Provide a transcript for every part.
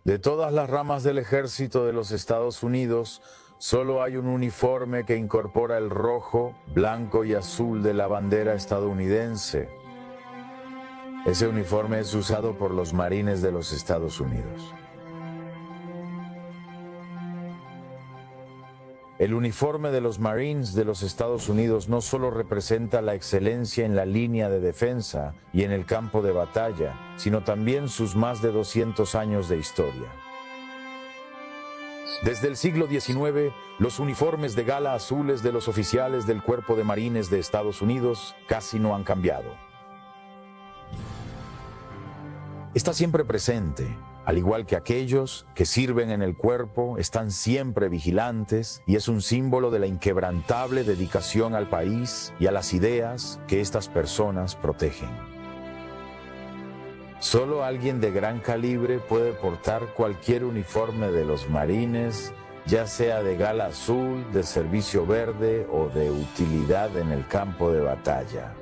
De todas las ramas del ejército de los Estados Unidos, solo hay un uniforme que incorpora el rojo, blanco y azul de la bandera estadounidense. Ese uniforme es usado por los Marines de los Estados Unidos. El uniforme de los Marines de los Estados Unidos no solo representa la excelencia en la línea de defensa y en el campo de batalla, sino también sus más de 200 años de historia. Desde el siglo XIX, los uniformes de gala azules de los oficiales del Cuerpo de Marines de Estados Unidos casi no han cambiado. Está siempre presente, al igual que aquellos que sirven en el cuerpo, están siempre vigilantes y es un símbolo de la inquebrantable dedicación al país y a las ideas que estas personas protegen. Solo alguien de gran calibre puede portar cualquier uniforme de los Marines, ya sea de gala azul, de servicio verde o de utilidad en el campo de batalla.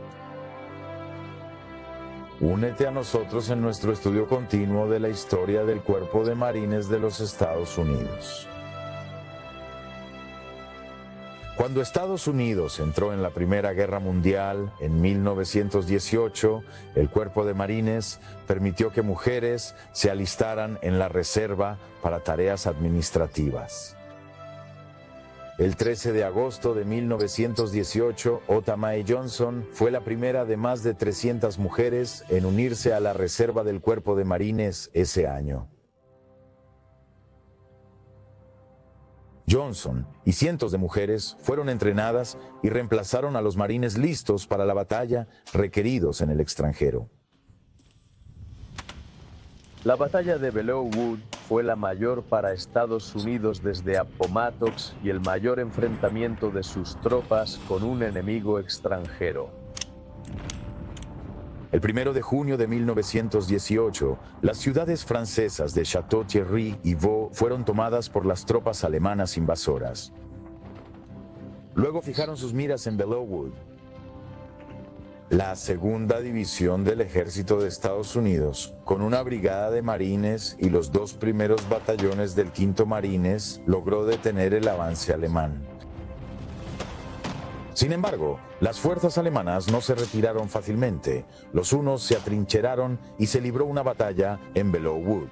Únete a nosotros en nuestro estudio continuo de la historia del Cuerpo de Marines de los Estados Unidos. Cuando Estados Unidos entró en la Primera Guerra Mundial en 1918, el Cuerpo de Marines permitió que mujeres se alistaran en la reserva para tareas administrativas. El 13 de agosto de 1918, Ota Mae Johnson fue la primera de más de 300 mujeres en unirse a la reserva del Cuerpo de Marines ese año. Johnson y cientos de mujeres fueron entrenadas y reemplazaron a los marines listos para la batalla requeridos en el extranjero. La batalla de Belleau Wood fue la mayor para Estados Unidos desde Appomattox y el mayor enfrentamiento de sus tropas con un enemigo extranjero. El 1 de junio de 1918, las ciudades francesas de Château-Thierry y Vaux fueron tomadas por las tropas alemanas invasoras. Luego fijaron sus miras en Belleau Wood. La segunda división del ejército de Estados Unidos, con una brigada de marines y los 2 primeros batallones del 5º Marines, logró detener el avance alemán. Sin embargo, las fuerzas alemanas no se retiraron fácilmente. Los hunos se atrincheraron y se libró una batalla en Belleau Wood.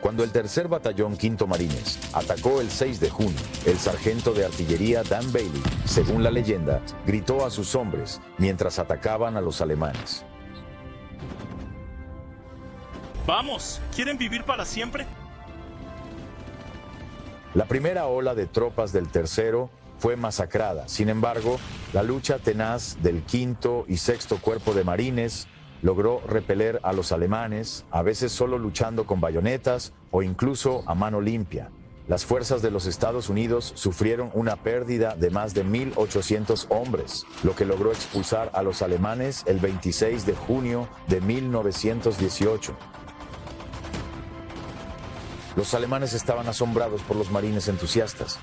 Cuando el 3er Batallón 5º Marines atacó el 6 de junio, el sargento de artillería Dan Bailey, según la leyenda, gritó a sus hombres mientras atacaban a los alemanes: ¡Vamos! ¿Quieren vivir para siempre? La primera ola de tropas del 3º fue masacrada. Sin embargo, la lucha tenaz del 5º y 6º Cuerpo de Marines logró repeler a los alemanes, a veces solo luchando con bayonetas o incluso a mano limpia. Las fuerzas de los Estados Unidos sufrieron una pérdida de más de 1,800 hombres, lo que logró expulsar a los alemanes el 26 de junio de 1918. Los alemanes estaban asombrados por los marines entusiastas.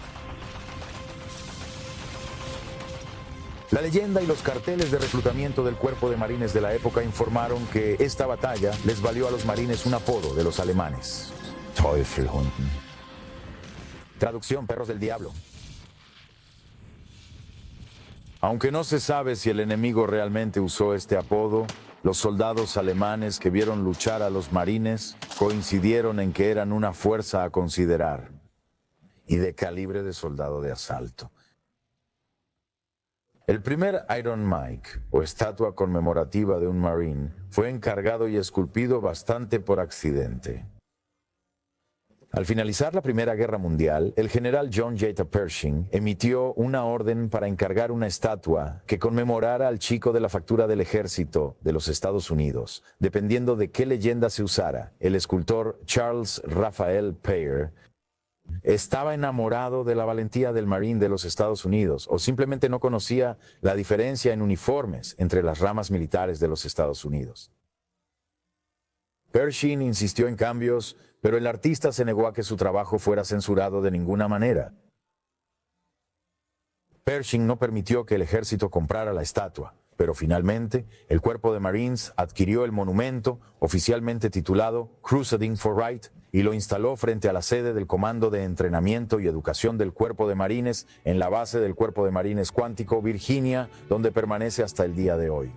La leyenda y los carteles de reclutamiento del Cuerpo de Marines de la época informaron que esta batalla les valió a los marines un apodo de los alemanes: Teufelhunden. Traducción: perros del diablo. Aunque no se sabe si el enemigo realmente usó este apodo, los soldados alemanes que vieron luchar a los marines coincidieron en que eran una fuerza a considerar y de calibre de soldado de asalto. El primer Iron Mike, o estatua conmemorativa de un Marine, fue encargado y esculpido bastante por accidente. Al finalizar la Primera Guerra Mundial, el general John J. Pershing emitió una orden para encargar una estatua que conmemorara al chico de la factura del ejército de los Estados Unidos. Dependiendo de qué leyenda se usara, el escultor Charles Raphael Payer estaba enamorado de la valentía del Marine de los Estados Unidos o simplemente no conocía la diferencia en uniformes entre las ramas militares de los Estados Unidos. Pershing insistió en cambios, pero el artista se negó a que su trabajo fuera censurado de ninguna manera. Pershing no permitió que el ejército comprara la estatua, Pero finalmente, el Cuerpo de Marines adquirió el monumento, oficialmente titulado Crusading for Right, y lo instaló frente a la sede del Comando de Entrenamiento y Educación del Cuerpo de Marines en la base del Cuerpo de Marines Quantico, Virginia, donde permanece hasta el día de hoy.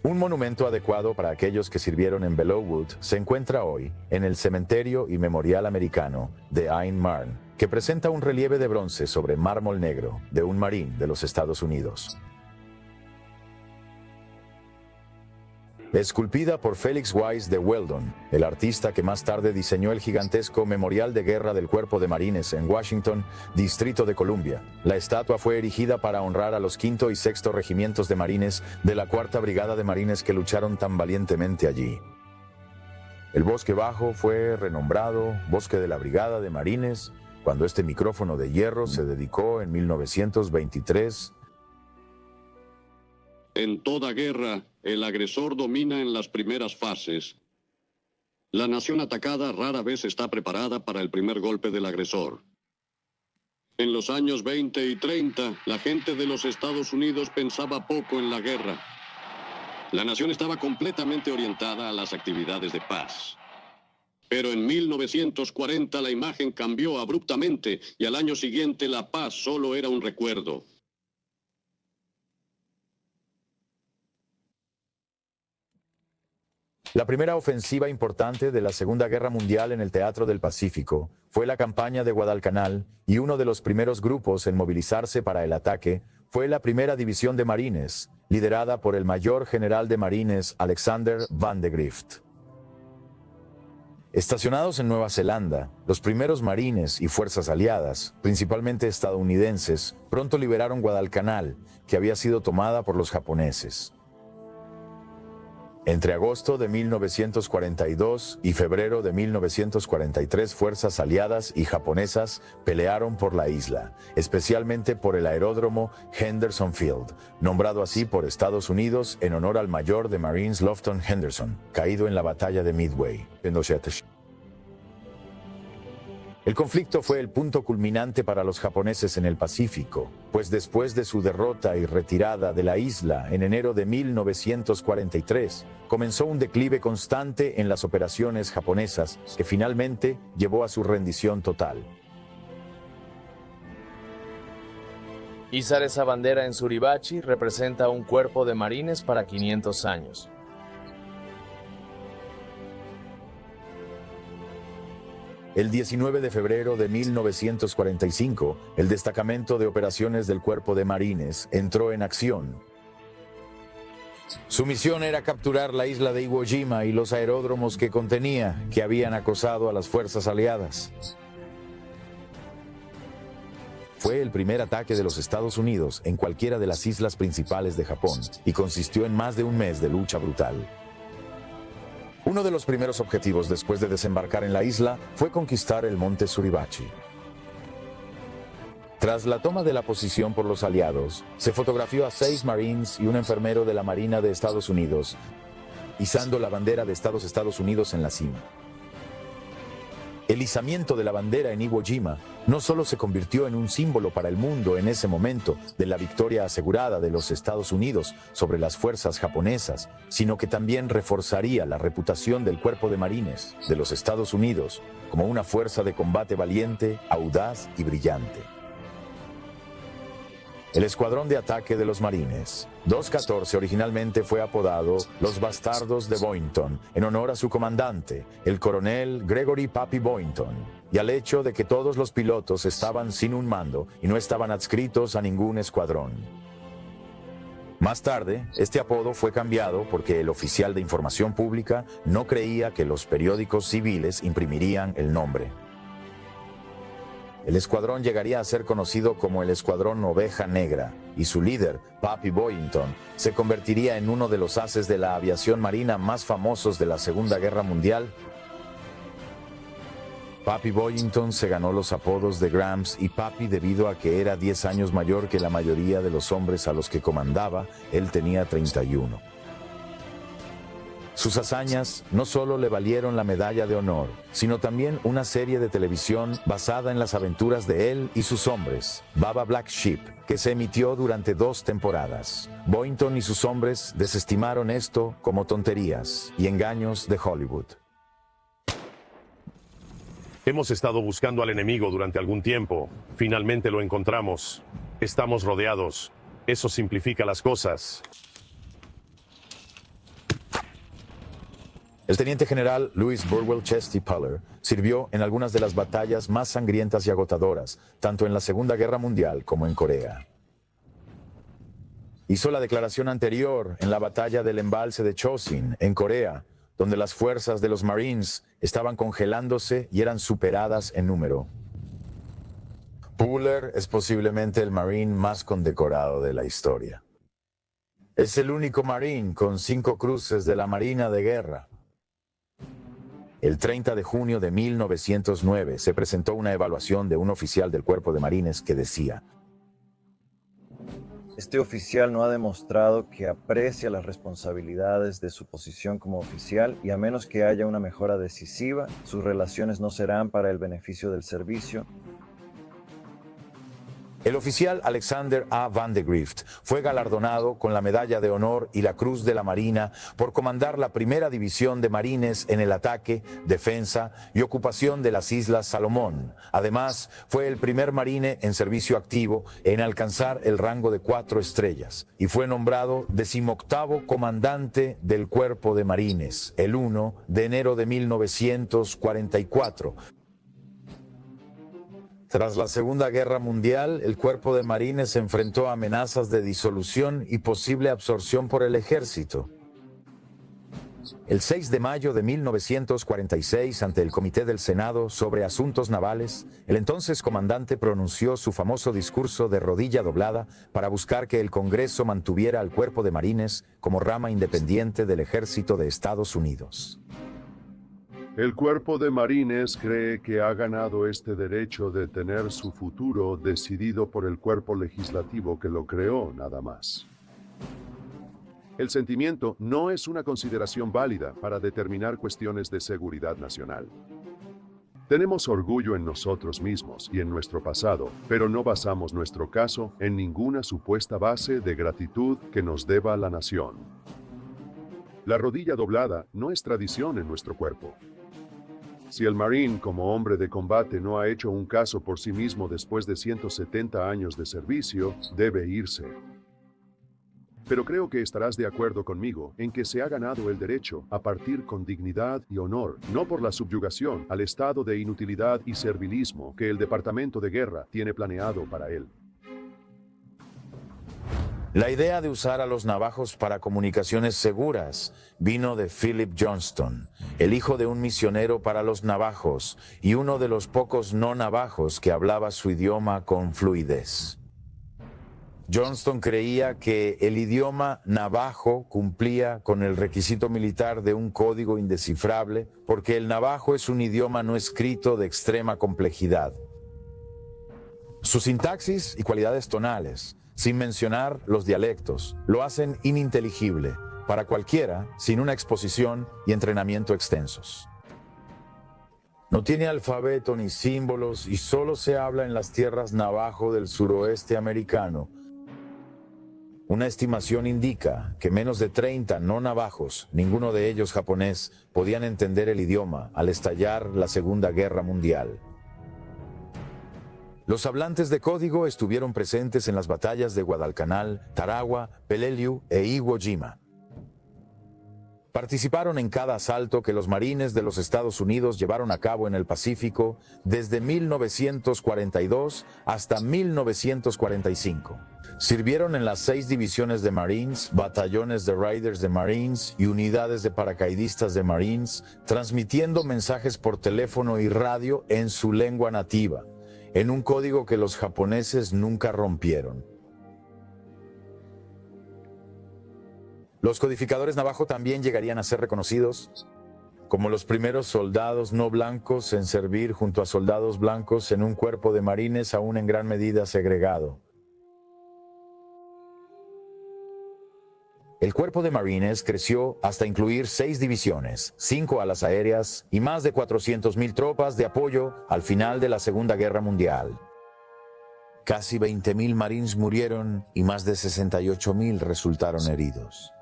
Un monumento adecuado para aquellos que sirvieron en Belleau Wood se encuentra hoy en el Cementerio y Memorial Americano de Ain Marne, que presenta un relieve de bronce sobre mármol negro de un marín de los Estados Unidos. Esculpida por Felix Wise de Weldon, el artista que más tarde diseñó el gigantesco Memorial de Guerra del Cuerpo de Marines en Washington, Distrito de Columbia. La estatua fue erigida para honrar a los 5º y 6º regimientos de marines de la 4ª Brigada de Marines que lucharon tan valientemente allí. El Bosque Bajo fue renombrado Bosque de la Brigada de Marines cuando este micrófono de hierro se dedicó en 1923. En toda guerra, el agresor domina en las primeras fases. La nación atacada rara vez está preparada para el primer golpe del agresor. En los años 20 y 30, la gente de los Estados Unidos pensaba poco en la guerra. La nación estaba completamente orientada a las actividades de paz. Pero en 1940 la imagen cambió abruptamente y al año siguiente la paz solo era un recuerdo. La primera ofensiva importante de la Segunda Guerra Mundial en el Teatro del Pacífico fue la campaña de Guadalcanal, y uno de los primeros grupos en movilizarse para el ataque fue la Primera División de Marines, liderada por el Mayor General de Marines Alexander Van de Grift. Estacionados en Nueva Zelanda, los primeros marines y fuerzas aliadas, principalmente estadounidenses, pronto liberaron Guadalcanal, que había sido tomada por los japoneses. Entre agosto de 1942 y febrero de 1943, fuerzas aliadas y japonesas pelearon por la isla, especialmente por el aeródromo Henderson Field, nombrado así por Estados Unidos en honor al mayor de Marines Lofton Henderson, caído en la batalla de Midway. El conflicto fue el punto culminante para los japoneses en el Pacífico, pues después de su derrota y retirada de la isla en enero de 1943, comenzó un declive constante en las operaciones japonesas que finalmente llevó a su rendición total. Izar esa bandera en Suribachi representa un cuerpo de marines para 500 años. El 19 de febrero de 1945, el destacamento de operaciones del Cuerpo de Marines entró en acción. Su misión era capturar la isla de Iwo Jima y los aeródromos que contenía, que habían acosado a las fuerzas aliadas. Fue el primer ataque de los Estados Unidos en cualquiera de las islas principales de Japón y consistió en más de un mes de lucha brutal. Uno de los primeros objetivos después de desembarcar en la isla fue conquistar el monte Suribachi. Tras la toma de la posición por los aliados, se fotografió a 6 Marines y un enfermero de la Marina de Estados Unidos, izando la bandera de Estados Unidos en la cima. El izamiento de la bandera en Iwo Jima no solo se convirtió en un símbolo para el mundo en ese momento de la victoria asegurada de los Estados Unidos sobre las fuerzas japonesas, sino que también reforzaría la reputación del Cuerpo de Marines de los Estados Unidos como una fuerza de combate valiente, audaz y brillante. El escuadrón de ataque de los Marines 214 originalmente fue apodado los Bastardos de Boynton en honor a su comandante, el coronel Gregory Pappy Boynton, y al hecho de que todos los pilotos estaban sin un mando y no estaban adscritos a ningún escuadrón. Más tarde, este apodo fue cambiado porque el oficial de información pública no creía que los periódicos civiles imprimirían el nombre. El escuadrón llegaría a ser conocido como el Escuadrón Oveja Negra, y su líder, Pappy Boynton, se convertiría en uno de los ases de la aviación marina más famosos de la Segunda Guerra Mundial. Pappy Boynton se ganó los apodos de Gramps y Pappy debido a que era 10 años mayor que la mayoría de los hombres a los que comandaba. Él tenía 31. Sus hazañas no solo le valieron la medalla de honor, sino también una serie de televisión basada en las aventuras de él y sus hombres, Baba Black Sheep, que se emitió durante 2 temporadas. Boynton y sus hombres desestimaron esto como tonterías y engaños de Hollywood. Hemos estado buscando al enemigo durante algún tiempo. Finalmente lo encontramos. Estamos rodeados. Eso simplifica las cosas. El teniente general Louis Burwell Chesty Puller sirvió en algunas de las batallas más sangrientas y agotadoras, tanto en la Segunda Guerra Mundial como en Corea. Hizo la declaración anterior en la batalla del embalse de Chosin, en Corea, donde las fuerzas de los Marines estaban congelándose y eran superadas en número. Puller es posiblemente el Marine más condecorado de la historia. Es el único Marine con 5 cruces de la Marina de Guerra. El 30 de junio de 1909 se presentó una evaluación de un oficial del Cuerpo de Marines que decía: este oficial no ha demostrado que aprecia las responsabilidades de su posición como oficial y a menos que haya una mejora decisiva, sus relaciones no serán para el beneficio del servicio. El oficial Alexander A. Van de Grift fue galardonado con la Medalla de Honor y la Cruz de la Marina por comandar la primera división de marines en el ataque, defensa y ocupación de las Islas Salomón. Además, fue el primer marine en servicio activo en alcanzar el rango de 4 estrellas y fue nombrado 18º comandante del Cuerpo de Marines el 1 de enero de 1944. Tras la Segunda Guerra Mundial, el Cuerpo de Marines se enfrentó a amenazas de disolución y posible absorción por el ejército. El 6 de mayo de 1946, ante el Comité del Senado sobre Asuntos Navales, el entonces comandante pronunció su famoso discurso de rodilla doblada para buscar que el Congreso mantuviera al Cuerpo de Marines como rama independiente del Ejército de Estados Unidos. El Cuerpo de Marines cree que ha ganado este derecho de tener su futuro decidido por el cuerpo legislativo que lo creó, nada más. El sentimiento no es una consideración válida para determinar cuestiones de seguridad nacional. Tenemos orgullo en nosotros mismos y en nuestro pasado, pero no basamos nuestro caso en ninguna supuesta base de gratitud que nos deba la nación. La rodilla doblada no es tradición en nuestro cuerpo. Si el Marine como hombre de combate no ha hecho un caso por sí mismo después de 170 años de servicio, debe irse. Pero creo que estarás de acuerdo conmigo en que se ha ganado el derecho a partir con dignidad y honor, no por la subyugación al estado de inutilidad y servilismo que el Departamento de Guerra tiene planeado para él. La idea de usar a los navajos para comunicaciones seguras vino de Philip Johnston, el hijo de un misionero para los navajos y uno de los pocos no navajos que hablaba su idioma con fluidez. Johnston creía que el idioma navajo cumplía con el requisito militar de un código indescifrable porque el navajo es un idioma no escrito de extrema complejidad. Su sintaxis y cualidades tonales, sin mencionar los dialectos, lo hacen ininteligible para cualquiera sin una exposición y entrenamiento extensos. No tiene alfabeto ni símbolos y solo se habla en las tierras navajo del suroeste americano. Una estimación indica que menos de 30 no navajos, ninguno de ellos japonés, podían entender el idioma al estallar la Segunda Guerra Mundial. Los hablantes de código estuvieron presentes en las batallas de Guadalcanal, Tarawa, Peleliu e Iwo Jima. Participaron en cada asalto que los marines de los Estados Unidos llevaron a cabo en el Pacífico desde 1942 hasta 1945. Sirvieron en las 6 divisiones de Marines, batallones de Riders de Marines y unidades de paracaidistas de Marines, transmitiendo mensajes por teléfono y radio en su lengua nativa, en un código que los japoneses nunca rompieron. Los codificadores navajo también llegarían a ser reconocidos como los primeros soldados no blancos en servir junto a soldados blancos en un cuerpo de marines aún en gran medida segregado. El cuerpo de Marines creció hasta incluir 6 divisiones, 5 alas aéreas y más de 400.000 tropas de apoyo al final de la Segunda Guerra Mundial. Casi 20.000 Marines murieron y más de 68.000 resultaron heridos.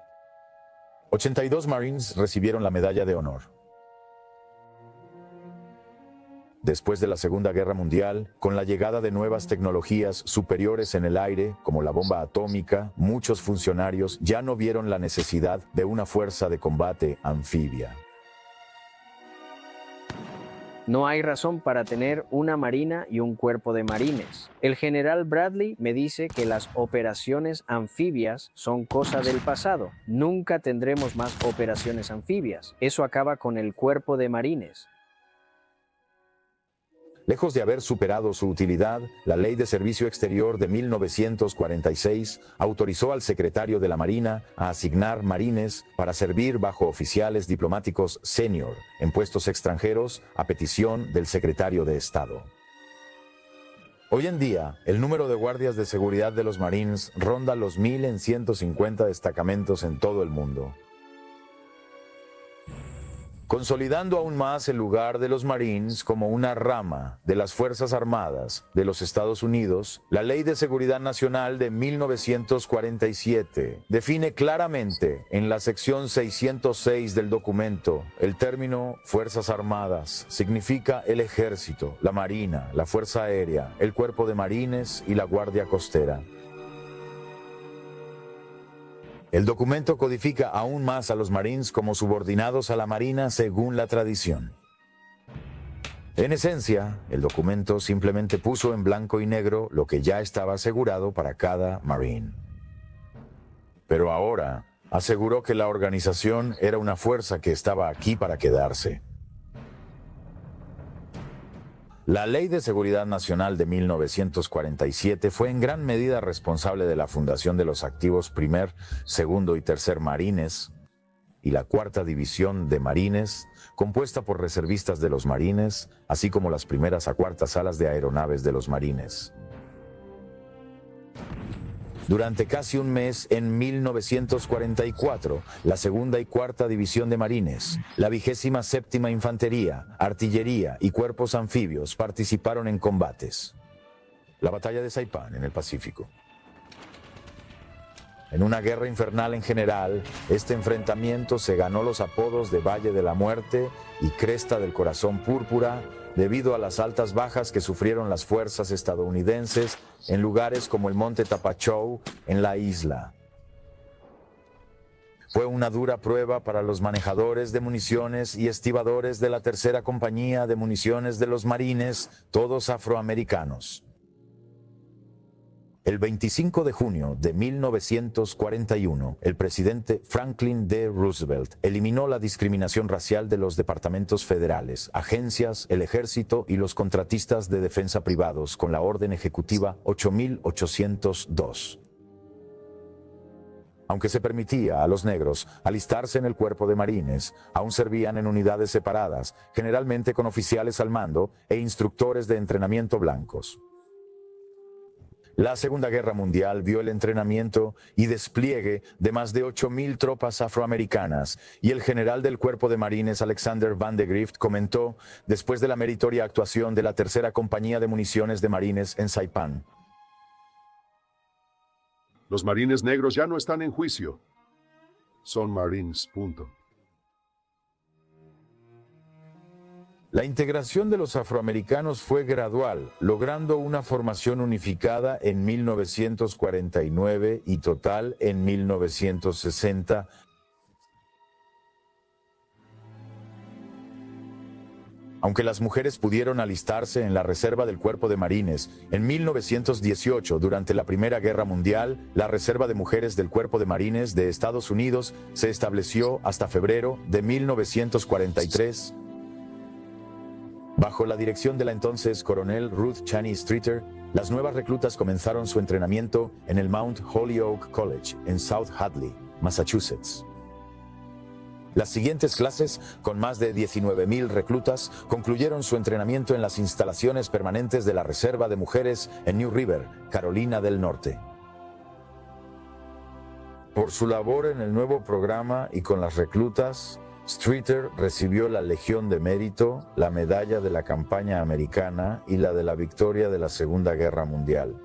82 Marines recibieron la Medalla de Honor. Después de la Segunda Guerra Mundial, con la llegada de nuevas tecnologías superiores en el aire, como la bomba atómica, muchos funcionarios ya no vieron la necesidad de una fuerza de combate anfibia. No hay razón para tener una marina y un cuerpo de marines. El general Bradley me dice que las operaciones anfibias son cosa del pasado. Nunca tendremos más operaciones anfibias. Eso acaba con el cuerpo de marines. Lejos de haber superado su utilidad, la Ley de Servicio Exterior de 1946 autorizó al secretario de la Marina a asignar marines para servir bajo oficiales diplomáticos senior en puestos extranjeros a petición del secretario de Estado. Hoy en día, el número de guardias de seguridad de los Marines ronda los 1.000 en 150 destacamentos en todo el mundo. Consolidando aún más el lugar de los Marines como una rama de las Fuerzas Armadas de los Estados Unidos, la Ley de Seguridad Nacional de 1947 define claramente en la sección 606 del documento el término Fuerzas Armadas. Significa el Ejército, la Marina, la Fuerza Aérea, el Cuerpo de Marines y la Guardia Costera. El documento codifica aún más a los Marines como subordinados a la Marina según la tradición. En esencia, el documento simplemente puso en blanco y negro lo que ya estaba asegurado para cada Marine. Pero ahora aseguró que la organización era una fuerza que estaba aquí para quedarse. La Ley de Seguridad Nacional de 1947 fue en gran medida responsable de la fundación de los activos primer, segundo y tercer Marines y la cuarta división de Marines, compuesta por reservistas de los Marines, así como las primeras a cuartas alas de aeronaves de los Marines. Durante casi un mes, en 1944, la segunda y cuarta división de Marines, la 27ª Infantería, Artillería y Cuerpos Anfibios participaron en combates. La batalla de Saipán, en el Pacífico. En una guerra infernal en general, este enfrentamiento se ganó los apodos de Valle de la Muerte y Cresta del Corazón Púrpura, debido a las altas bajas que sufrieron las fuerzas estadounidenses en lugares como el Monte Tapachou en la isla. Fue una dura prueba para los manejadores de municiones y estibadores de la tercera compañía de municiones de los Marines, todos afroamericanos. El 25 de junio de 1941, el presidente Franklin D. Roosevelt eliminó la discriminación racial de los departamentos federales, agencias, el ejército y los contratistas de defensa privados con la Orden Ejecutiva 8802. Aunque se permitía a los negros alistarse en el cuerpo de marines, aún servían en unidades separadas, generalmente con oficiales al mando e instructores de entrenamiento blancos. La Segunda Guerra Mundial vio el entrenamiento y despliegue de más de 8.000 tropas afroamericanas, y el general del Cuerpo de Marines Alexander Van de Grift comentó, después de la meritoria actuación de la tercera compañía de municiones de Marines en Saipán: Los Marines negros ya no están en juicio. Son Marines, punto. La integración de los afroamericanos fue gradual, logrando una formación unificada en 1949 y total en 1960. Aunque las mujeres pudieron alistarse en la reserva del Cuerpo de Marines, en 1918, durante la Primera Guerra Mundial, la Reserva de Mujeres del Cuerpo de Marines de Estados Unidos se estableció hasta febrero de 1943. Bajo la dirección de la entonces coronel Ruth Cheney Streeter, las nuevas reclutas comenzaron su entrenamiento en el Mount Holyoke College en South Hadley, Massachusetts. Las siguientes clases, con más de 19.000 reclutas, concluyeron su entrenamiento en las instalaciones permanentes de la Reserva de Mujeres en New River, Carolina del Norte. Por su labor en el nuevo programa y con las reclutas, Streeter recibió la Legión de Mérito, la Medalla de la Campaña Americana y la de la Victoria de la Segunda Guerra Mundial.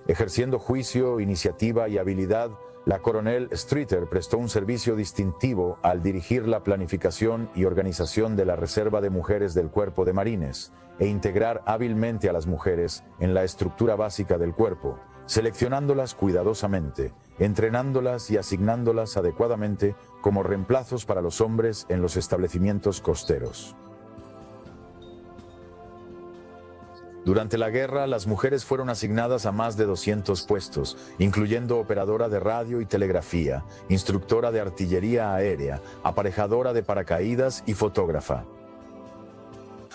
Ejerciendo juicio, iniciativa y habilidad, la coronel Streeter prestó un servicio distintivo al dirigir la planificación y organización de la Reserva de Mujeres del Cuerpo de Marines e integrar hábilmente a las mujeres en la estructura básica del cuerpo, seleccionándolas cuidadosamente, entrenándolas y asignándolas adecuadamente como reemplazos para los hombres en los establecimientos costeros. Durante la guerra, las mujeres fueron asignadas a más de 200 puestos, incluyendo operadora de radio y telegrafía, instructora de artillería aérea, aparejadora de paracaídas y fotógrafa.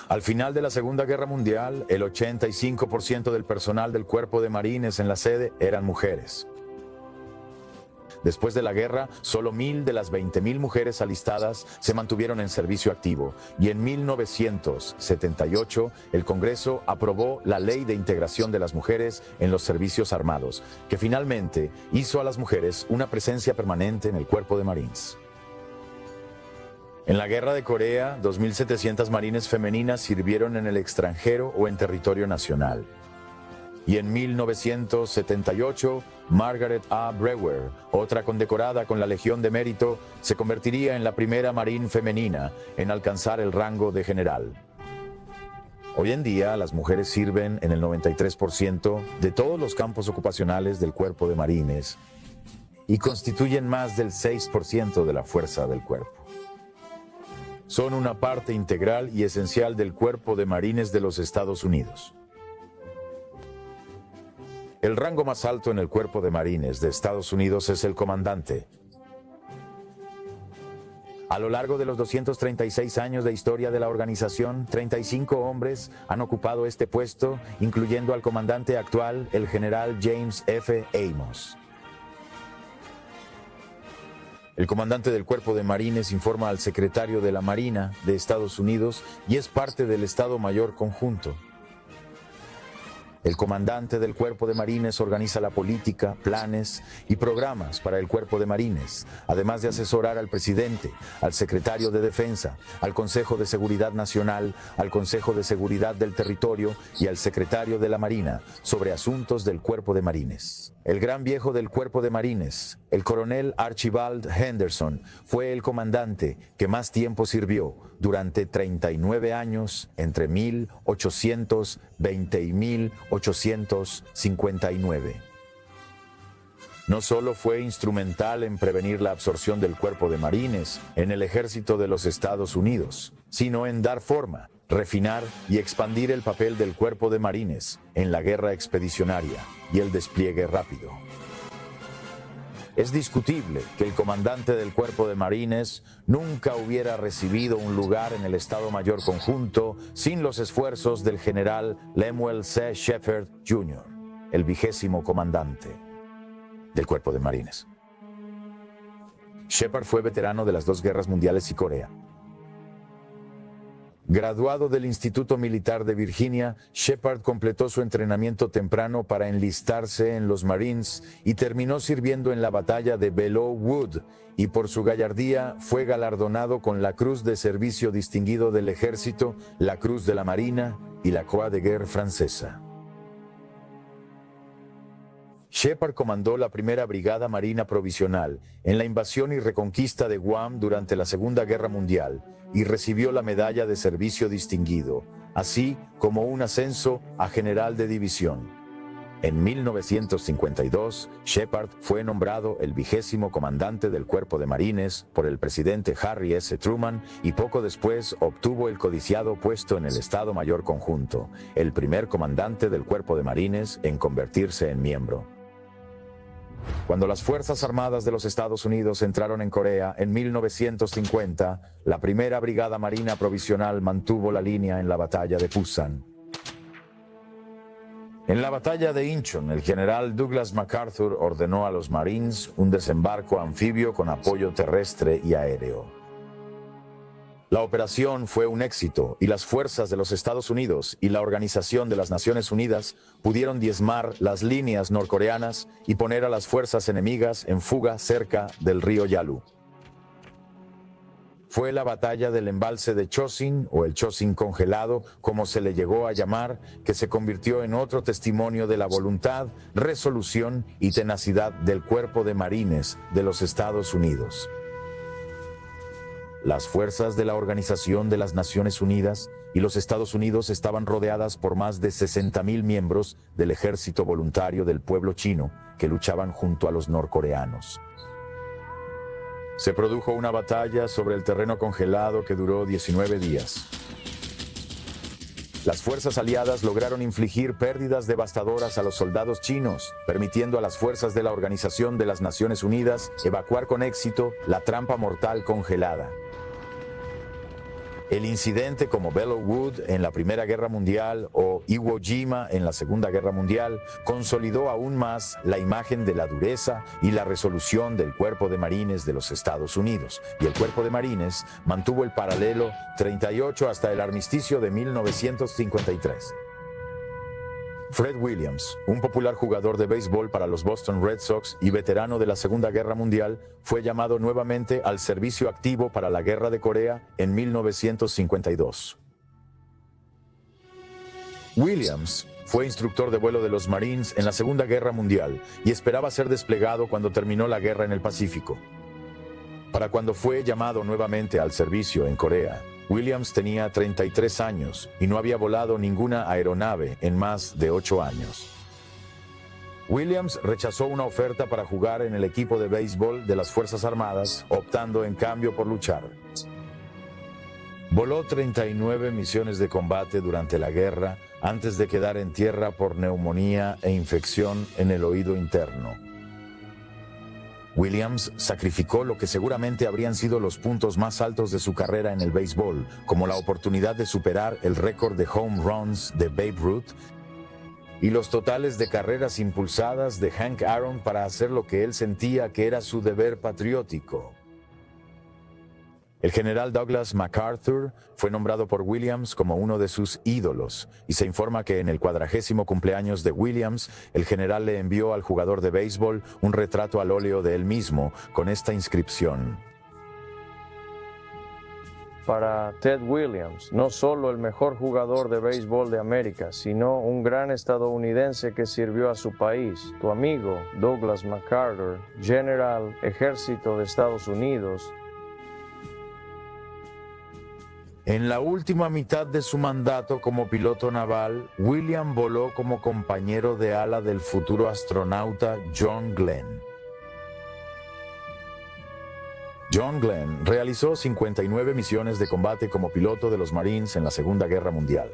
Al final de la Segunda Guerra Mundial, el 85% del personal del Cuerpo de Marines en la sede eran mujeres. Después de la guerra, solo 1,000 de las 20,000 mujeres alistadas se mantuvieron en servicio activo y en 1978 el Congreso aprobó la Ley de Integración de las Mujeres en los Servicios Armados, que finalmente hizo a las mujeres una presencia permanente en el Cuerpo de Marines. En la Guerra de Corea, 2,700 marines femeninas sirvieron en el extranjero o en territorio nacional. Y en 1978, Margaret A. Brewer, otra condecorada con la Legión de Mérito, se convertiría en la primera marín femenina en alcanzar el rango de general. Hoy en día, las mujeres sirven en el 93% de todos los campos ocupacionales del Cuerpo de Marines y constituyen más del 6% de la fuerza del cuerpo. Son una parte integral y esencial del Cuerpo de Marines de los Estados Unidos. El rango más alto en el Cuerpo de Marines de Estados Unidos es el comandante. A lo largo de los 236 años de historia de la organización, 35 hombres han ocupado este puesto, incluyendo al comandante actual, el general James F. Amos. El comandante del Cuerpo de Marines informa al secretario de la Marina de Estados Unidos y es parte del Estado Mayor Conjunto. El comandante del Cuerpo de Marines organiza la política, planes y programas para el Cuerpo de Marines, además de asesorar al presidente, al secretario de Defensa, al Consejo de Seguridad Nacional, al Consejo de Seguridad del Territorio y al secretario de la Marina sobre asuntos del Cuerpo de Marines. El gran viejo del Cuerpo de Marines, el coronel Archibald Henderson, fue el comandante que más tiempo sirvió, durante 39 años, entre 1820 y 1859. No solo fue instrumental en prevenir la absorción del Cuerpo de Marines en el Ejército de los Estados Unidos, sino en dar forma, refinar y expandir el papel del Cuerpo de Marines en la guerra expedicionaria y el despliegue rápido. Es discutible que el comandante del Cuerpo de Marines nunca hubiera recibido un lugar en el Estado Mayor Conjunto sin los esfuerzos del general Lemuel C. Shepard, Jr., el 20º comandante del Cuerpo de Marines. Shepard fue veterano de las 2 guerras mundiales y Corea. Graduado del Instituto Militar de Virginia, Shepard completó su entrenamiento temprano para enlistarse en los Marines y terminó sirviendo en la batalla de Belleau Wood, y por su gallardía fue galardonado con la Cruz de Servicio Distinguido del Ejército, la Cruz de la Marina y la Croix de Guerre francesa. Shepard comandó la primera Brigada Marina Provisional en la invasión y reconquista de Guam durante la Segunda Guerra Mundial y recibió la Medalla de Servicio Distinguido, así como un ascenso a general de división. En 1952, Shepard fue nombrado el 20º comandante del Cuerpo de Marines por el presidente Harry S. Truman y poco después obtuvo el codiciado puesto en el Estado Mayor Conjunto, el primer comandante del Cuerpo de Marines en convertirse en miembro. Cuando las Fuerzas Armadas de los Estados Unidos entraron en Corea en 1950, la primera Brigada Marina Provisional mantuvo la línea en la batalla de Pusan. En la batalla de Incheon, el general Douglas MacArthur ordenó a los Marines un desembarco anfibio con apoyo terrestre y aéreo. La operación fue un éxito y las fuerzas de los Estados Unidos y la Organización de las Naciones Unidas pudieron diezmar las líneas norcoreanas y poner a las fuerzas enemigas en fuga cerca del río Yalu. Fue la batalla del embalse de Chosin, o el Chosin congelado, como se le llegó a llamar, que se convirtió en otro testimonio de la voluntad, resolución y tenacidad del Cuerpo de Marines de los Estados Unidos. Las fuerzas de la Organización de las Naciones Unidas y los Estados Unidos estaban rodeadas por más de 60,000 miembros del ejército voluntario del pueblo chino que luchaban junto a los norcoreanos. Se produjo una batalla sobre el terreno congelado que duró 19 días. Las fuerzas aliadas lograron infligir pérdidas devastadoras a los soldados chinos, permitiendo a las fuerzas de la Organización de las Naciones Unidas evacuar con éxito la trampa mortal congelada. El incidente como Belleau Wood en la Primera Guerra Mundial o Iwo Jima en la Segunda Guerra Mundial consolidó aún más la imagen de la dureza y la resolución del Cuerpo de Marines de los Estados Unidos, y el Cuerpo de Marines mantuvo el paralelo 38 hasta el armisticio de 1953. Fred Williams, un popular jugador de béisbol para los Boston Red Sox y veterano de la Segunda Guerra Mundial, fue llamado nuevamente al servicio activo para la Guerra de Corea en 1952. Williams fue instructor de vuelo de los Marines en la Segunda Guerra Mundial y esperaba ser desplegado cuando terminó la guerra en el Pacífico. Para cuando fue llamado nuevamente al servicio en Corea, Williams tenía 33 años y no había volado ninguna aeronave en más de 8 años. Williams rechazó una oferta para jugar en el equipo de béisbol de las Fuerzas Armadas, optando en cambio por luchar. Voló 39 misiones de combate durante la guerra antes de quedar en tierra por neumonía e infección en el oído interno. Williams sacrificó lo que seguramente habrían sido los puntos más altos de su carrera en el béisbol, como la oportunidad de superar el récord de home runs de Babe Ruth y los totales de carreras impulsadas de Hank Aaron para hacer lo que él sentía que era su deber patriótico. El general Douglas MacArthur fue nombrado por Williams como uno de sus ídolos, y se informa que en el 40º cumpleaños de Williams, el general le envió al jugador de béisbol un retrato al óleo de él mismo con esta inscripción: Para Ted Williams, no solo el mejor jugador de béisbol de América, sino un gran estadounidense que sirvió a su país, tu amigo Douglas MacArthur, general, Ejército de Estados Unidos. En la última mitad de su mandato como piloto naval, William voló como compañero de ala del futuro astronauta John Glenn. John Glenn realizó 59 misiones de combate como piloto de los Marines en la Segunda Guerra Mundial.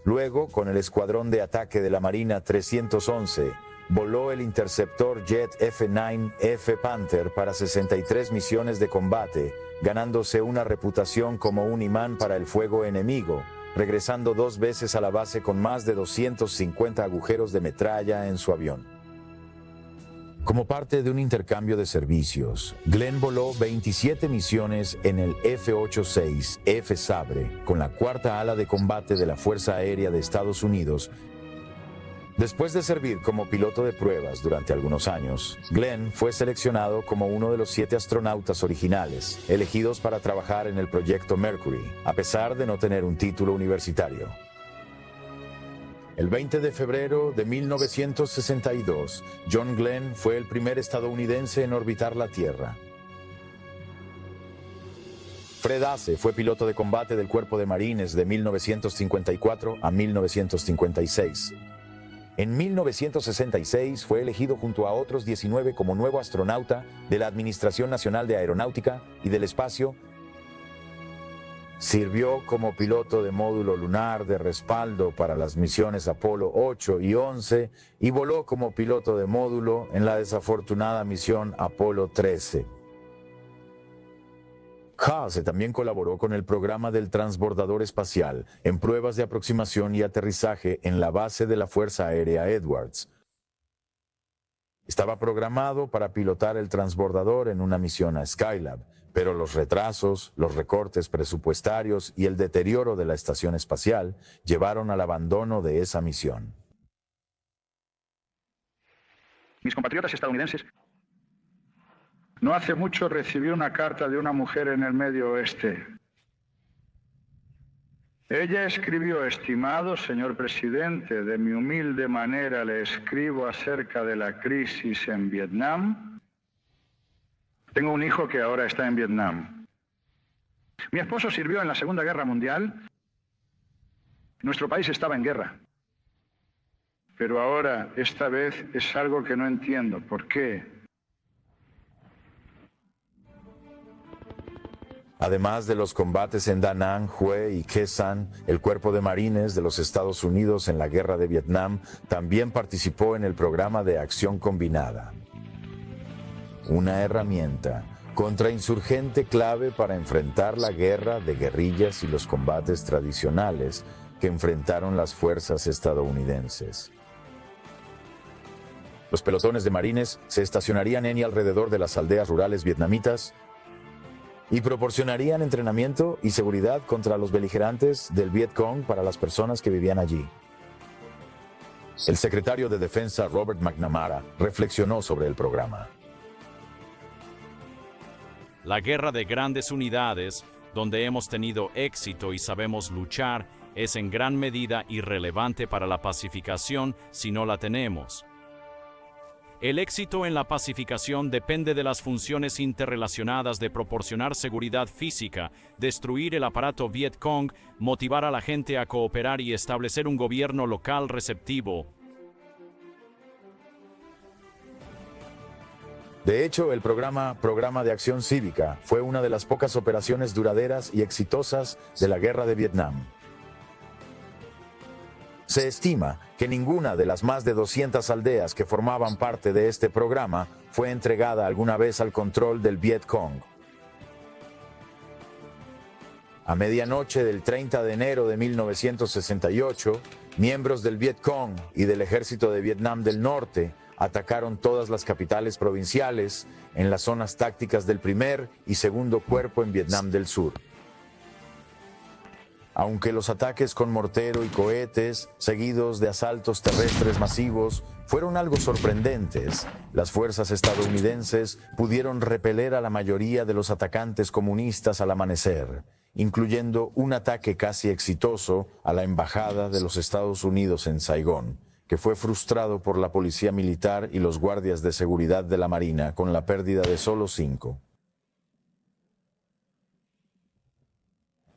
Luego, con el Escuadrón de Ataque de la Marina 311, voló el interceptor jet F-9F Panther para 63 misiones de combate, ganándose una reputación como un imán para el fuego enemigo, regresando 2 veces a la base con más de 250 agujeros de metralla en su avión. Como parte de un intercambio de servicios, Glenn voló 27 misiones en el F-86 F Sabre con la 4ª ala de combate de la Fuerza Aérea de Estados Unidos. Después de servir como piloto de pruebas durante algunos años, Glenn fue seleccionado como uno de los 7 astronautas originales, elegidos para trabajar en el proyecto Mercury, a pesar de no tener un título universitario. El 20 de febrero de 1962, John Glenn fue el primer estadounidense en orbitar la Tierra. Fred Ace fue piloto de combate del Cuerpo de Marines de 1954 a 1956. En 1966 fue elegido junto a otros 19 como nuevo astronauta de la Administración Nacional de Aeronáutica y del Espacio. Sirvió como piloto de módulo lunar de respaldo para las misiones Apolo 8 y 11 y voló como piloto de módulo en la desafortunada misión Apolo 13. Haase también colaboró con el programa del transbordador espacial en pruebas de aproximación y aterrizaje en la base de la Fuerza Aérea Edwards. Estaba programado para pilotar el transbordador en una misión a Skylab, Pero los retrasos, los recortes presupuestarios y el deterioro de la estación espacial llevaron al abandono de esa misión. Mis compatriotas estadounidenses, no hace mucho recibí una carta de una mujer en el Medio Oeste. Ella escribió: estimado señor presidente, de mi humilde manera le escribo acerca de la crisis en Vietnam. Tengo un hijo que ahora está en Vietnam. Mi esposo sirvió en la Segunda Guerra Mundial. Nuestro país estaba en guerra. Pero ahora, esta vez, es algo que no entiendo. ¿Por qué? Además de los combates en Da Nang, Hue y Khe Sanh, el Cuerpo de Marines de los Estados Unidos en la Guerra de Vietnam también participó en el Programa de Acción Combinada. Una herramienta contrainsurgente clave para enfrentar la guerra de guerrillas y los combates tradicionales que enfrentaron las fuerzas estadounidenses. Los pelotones de marines se estacionarían en y alrededor de las aldeas rurales vietnamitas y proporcionarían entrenamiento y seguridad contra los beligerantes del Viet Cong para las personas que vivían allí. El secretario de Defensa Robert McNamara reflexionó sobre el programa. La guerra de grandes unidades, donde hemos tenido éxito y sabemos luchar, es en gran medida irrelevante para la pacificación si no la tenemos. El éxito en la pacificación depende de las funciones interrelacionadas de proporcionar seguridad física, destruir el aparato Viet Cong, motivar a la gente a cooperar y establecer un gobierno local receptivo. De hecho, el Programa de Acción Cívica fue una de las pocas operaciones duraderas y exitosas de la Guerra de Vietnam. Se estima que ninguna de las más de 200 aldeas que formaban parte de este programa fue entregada alguna vez al control del Viet Cong. A medianoche del 30 de enero de 1968, miembros del Viet Cong y del Ejército de Vietnam del Norte atacaron todas las capitales provinciales en las zonas tácticas del primer y segundo cuerpo en Vietnam del Sur. Aunque los ataques con mortero y cohetes, seguidos de asaltos terrestres masivos, fueron algo sorprendentes, las fuerzas estadounidenses pudieron repeler a la mayoría de los atacantes comunistas al amanecer, incluyendo un ataque casi exitoso a la embajada de los Estados Unidos en Saigón, que fue frustrado por la policía militar y los guardias de seguridad de la Marina con la pérdida de solo 5.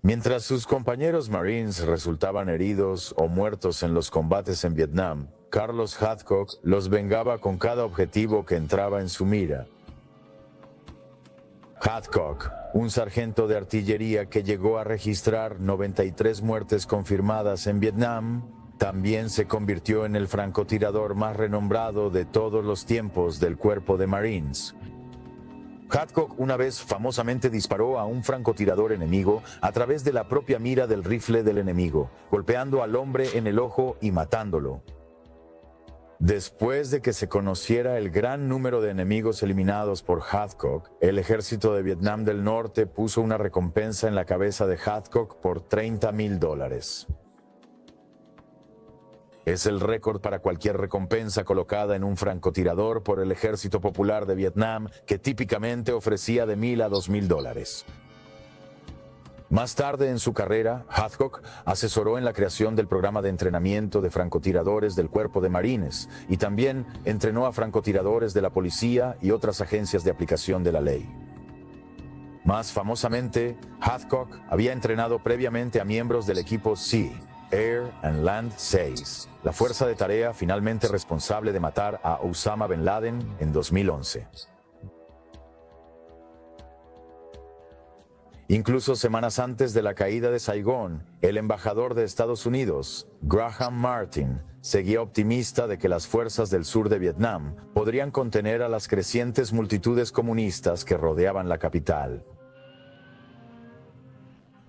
Mientras sus compañeros Marines resultaban heridos o muertos en los combates en Vietnam, Carlos Hathcock los vengaba con cada objetivo que entraba en su mira. Hathcock, un sargento de artillería que llegó a registrar 93 muertes confirmadas en Vietnam, también se convirtió en el francotirador más renombrado de todos los tiempos del Cuerpo de Marines. Hathcock una vez famosamente disparó a un francotirador enemigo a través de la propia mira del rifle del enemigo, golpeando al hombre en el ojo y matándolo. Después de que se conociera el gran número de enemigos eliminados por Hathcock, el ejército de Vietnam del Norte puso una recompensa en la cabeza de Hathcock por $30,000. Es el récord para cualquier recompensa colocada en un francotirador por el Ejército Popular de Vietnam, que típicamente ofrecía de $1,000 a $2,000. Más tarde en su carrera, Hathcock asesoró en la creación del programa de entrenamiento de francotiradores del Cuerpo de Marines y también entrenó a francotiradores de la policía y otras agencias de aplicación de la ley. Más famosamente, Hathcock había entrenado previamente a miembros del equipo SEA, Air and Land 6, la fuerza de tarea finalmente responsable de matar a Osama Bin Laden en 2011. Incluso semanas antes de la caída de Saigón, el embajador de Estados Unidos, Graham Martin, seguía optimista de que las fuerzas del sur de Vietnam podrían contener a las crecientes multitudes comunistas que rodeaban la capital.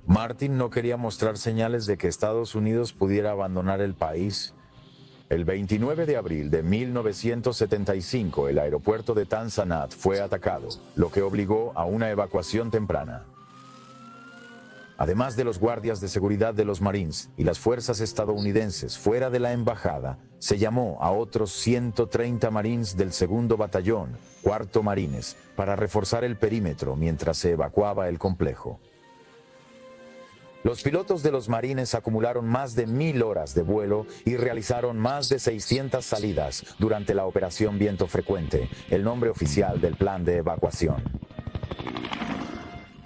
Martin no quería mostrar señales de que Estados Unidos pudiera abandonar el país, El 29 de abril de 1975, el aeropuerto de Tan Son Nhut fue atacado, lo que obligó a una evacuación temprana. Además de los guardias de seguridad de los Marines y las fuerzas estadounidenses fuera de la embajada, se llamó a otros 130 Marines del 2º Batallón, 4º Marines, para reforzar el perímetro mientras se evacuaba el complejo. Los pilotos de los Marines acumularon más de 1000 horas de vuelo y realizaron más de 600 salidas durante la Operación Viento Frecuente, el nombre oficial del plan de evacuación.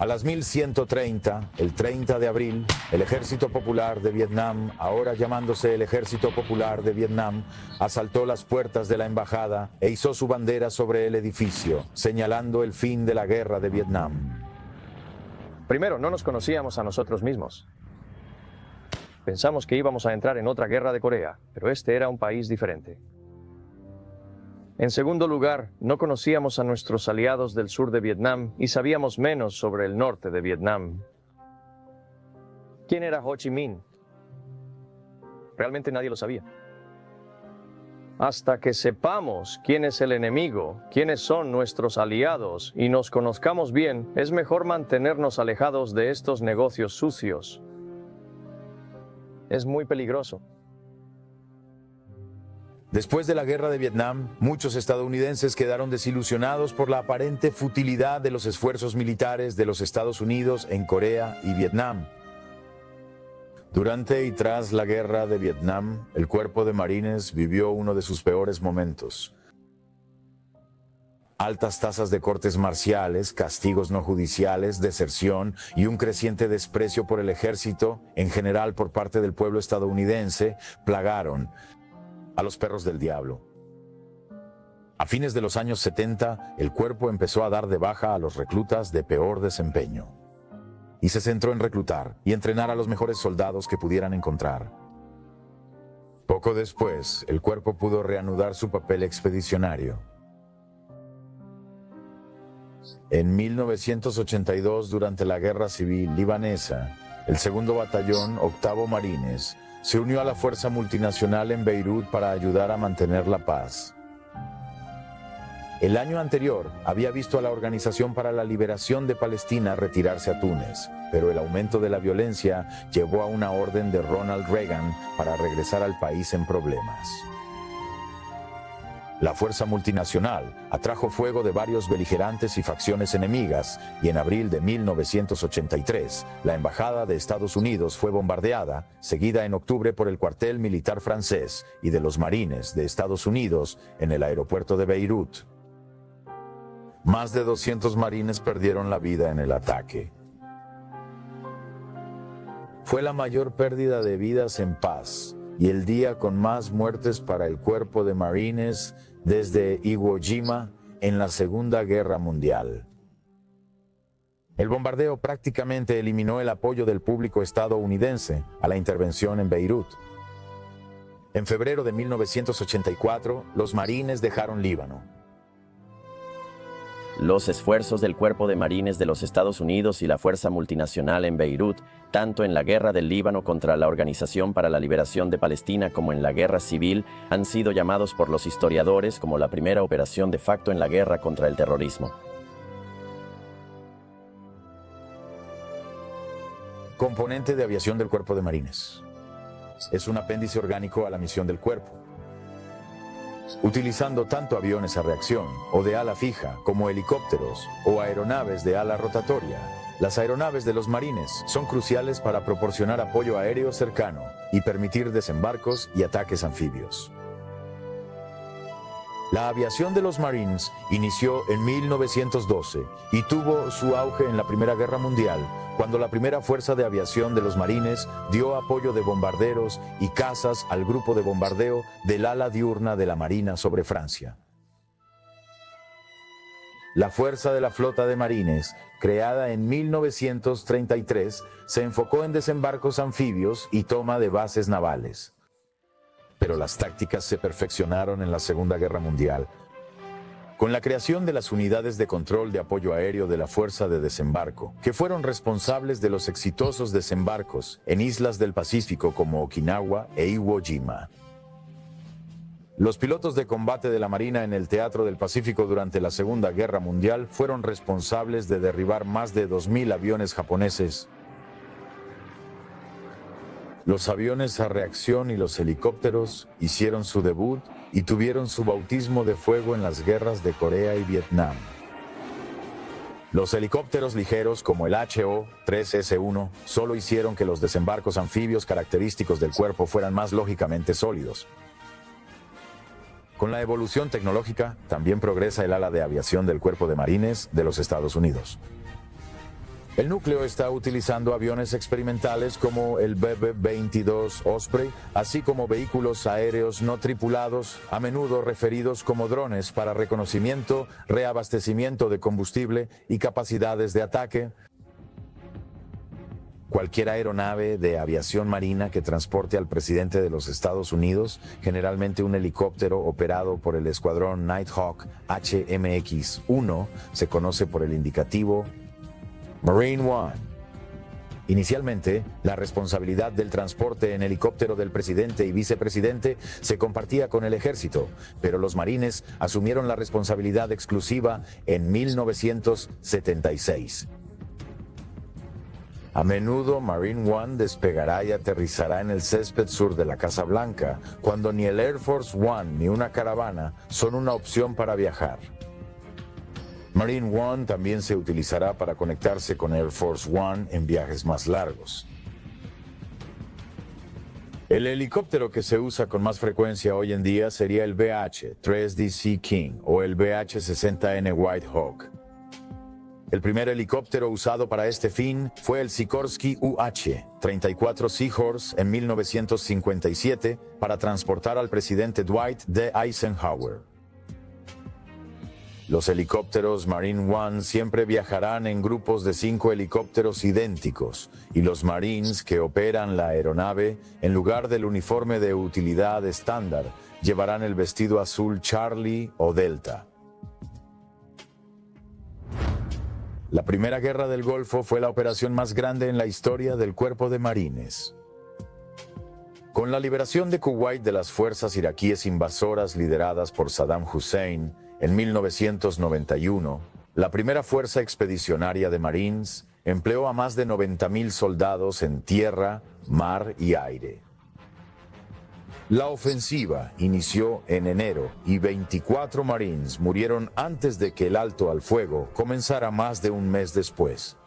A las 1130, el 30 de abril, el Ejército Popular de Vietnam, ahora llamándose el Ejército Popular de Vietnam, asaltó las puertas de la embajada e izó su bandera sobre el edificio, señalando el fin de la guerra de Vietnam. Primero, no nos conocíamos a nosotros mismos. Pensamos que íbamos a entrar en otra guerra de Corea, pero este era un país diferente. En segundo lugar, no conocíamos a nuestros aliados del sur de Vietnam y sabíamos menos sobre el norte de Vietnam. ¿Quién era Ho Chi Minh? Realmente nadie lo sabía. Hasta que sepamos quién es el enemigo, quiénes son nuestros aliados y nos conozcamos bien, es mejor mantenernos alejados de estos negocios sucios. Es muy peligroso. Después de la guerra de Vietnam, muchos estadounidenses quedaron desilusionados por la aparente futilidad de los esfuerzos militares de los Estados Unidos en Corea y Vietnam. Durante y tras la guerra de Vietnam, el Cuerpo de Marines vivió uno de sus peores momentos. Altas tasas de cortes marciales, castigos no judiciales, deserción y un creciente desprecio por el ejército, en general por parte del pueblo estadounidense, plagaron a los perros del diablo. A fines de los años 70, el cuerpo empezó a dar de baja a los reclutas de peor desempeño y se centró en reclutar y entrenar a los mejores soldados que pudieran encontrar. Poco después, el cuerpo pudo reanudar su papel expedicionario. En 1982, durante la Guerra Civil Libanesa, el 2º Batallón, 8º Marines, se unió a la fuerza multinacional en Beirut para ayudar a mantener la paz. El año anterior había visto a la Organización para la Liberación de Palestina retirarse a Túnez, pero el aumento de la violencia llevó a una orden de Ronald Reagan para regresar al país en problemas. La fuerza multinacional atrajo fuego de varios beligerantes y facciones enemigas, y en abril de 1983, la embajada de Estados Unidos fue bombardeada, seguida en octubre por el cuartel militar francés y de los marines de Estados Unidos en el aeropuerto de Beirut. Más de 200 marines perdieron la vida en el ataque. Fue la mayor pérdida de vidas en paz y el día con más muertes para el Cuerpo de Marines desde Iwo Jima en la Segunda Guerra Mundial. El bombardeo prácticamente eliminó el apoyo del público estadounidense a la intervención en Beirut. En febrero de 1984, los marines dejaron Líbano. Los esfuerzos del Cuerpo de Marines de los Estados Unidos y la Fuerza Multinacional en Beirut, tanto en la Guerra del Líbano contra la Organización para la Liberación de Palestina como en la Guerra Civil, han sido llamados por los historiadores como la primera operación de facto en la guerra contra el terrorismo. Componente de aviación del Cuerpo de Marines. Es un apéndice orgánico a la misión del cuerpo. Utilizando tanto aviones a reacción o de ala fija como helicópteros o aeronaves de ala rotatoria, las aeronaves de los marines son cruciales para proporcionar apoyo aéreo cercano y permitir desembarcos y ataques anfibios. La aviación de los Marines inició en 1912 y tuvo su auge en la Primera Guerra Mundial, cuando la primera fuerza de aviación de los Marines dio apoyo de bombarderos y cazas al grupo de bombardeo del ala diurna de la Marina sobre Francia. La fuerza de la flota de Marines, creada en 1933, se enfocó en desembarcos anfibios y toma de bases navales. Pero las tácticas se perfeccionaron en la Segunda Guerra Mundial, con la creación de las unidades de control de apoyo aéreo de la Fuerza de Desembarco, que fueron responsables de los exitosos desembarcos en islas del Pacífico como Okinawa e Iwo Jima. Los pilotos de combate de la Marina en el Teatro del Pacífico durante la Segunda Guerra Mundial fueron responsables de derribar más de 2.000 aviones japoneses. Los aviones a reacción y los helicópteros hicieron su debut y tuvieron su bautismo de fuego en las guerras de Corea y Vietnam. Los helicópteros ligeros como el HO-3S1 solo hicieron que los desembarcos anfibios característicos del cuerpo fueran más lógicamente sólidos. Con la evolución tecnológica, también progresa el ala de aviación del Cuerpo de Marines de los Estados Unidos. El núcleo está utilizando aviones experimentales como el BB-22 Osprey, así como vehículos aéreos no tripulados, a menudo referidos como drones para reconocimiento, reabastecimiento de combustible y capacidades de ataque. Cualquier aeronave de aviación marina que transporte al presidente de los Estados Unidos, generalmente un helicóptero operado por el escuadrón Nighthawk HMX-1, se conoce por el indicativo Marine One. Inicialmente, la responsabilidad del transporte en helicóptero del presidente y vicepresidente se compartía con el ejército, pero los marines asumieron la responsabilidad exclusiva en 1976. A menudo Marine One despegará y aterrizará en el césped sur de la Casa Blanca, cuando ni el Air Force One ni una caravana son una opción para viajar. Marine One también se utilizará para conectarse con Air Force One en viajes más largos. El helicóptero que se usa con más frecuencia hoy en día sería el BH-3DC King o el BH-60N White Hawk. El primer helicóptero usado para este fin fue el Sikorsky UH-34 Seahorse en 1957 para transportar al presidente Dwight D. Eisenhower. Los helicópteros Marine One siempre viajarán en grupos de 5 helicópteros idénticos, y los Marines que operan la aeronave, en lugar del uniforme de utilidad estándar, llevarán el vestido azul Charlie o Delta. La Primera Guerra del Golfo fue la operación más grande en la historia del Cuerpo de Marines. Con la liberación de Kuwait de las fuerzas iraquíes invasoras lideradas por Saddam Hussein en 1991, la primera fuerza expedicionaria de Marines empleó a más de 90.000 soldados en tierra, mar y aire. La ofensiva inició en enero y 24 Marines murieron antes de que el alto al fuego comenzara más de un mes después.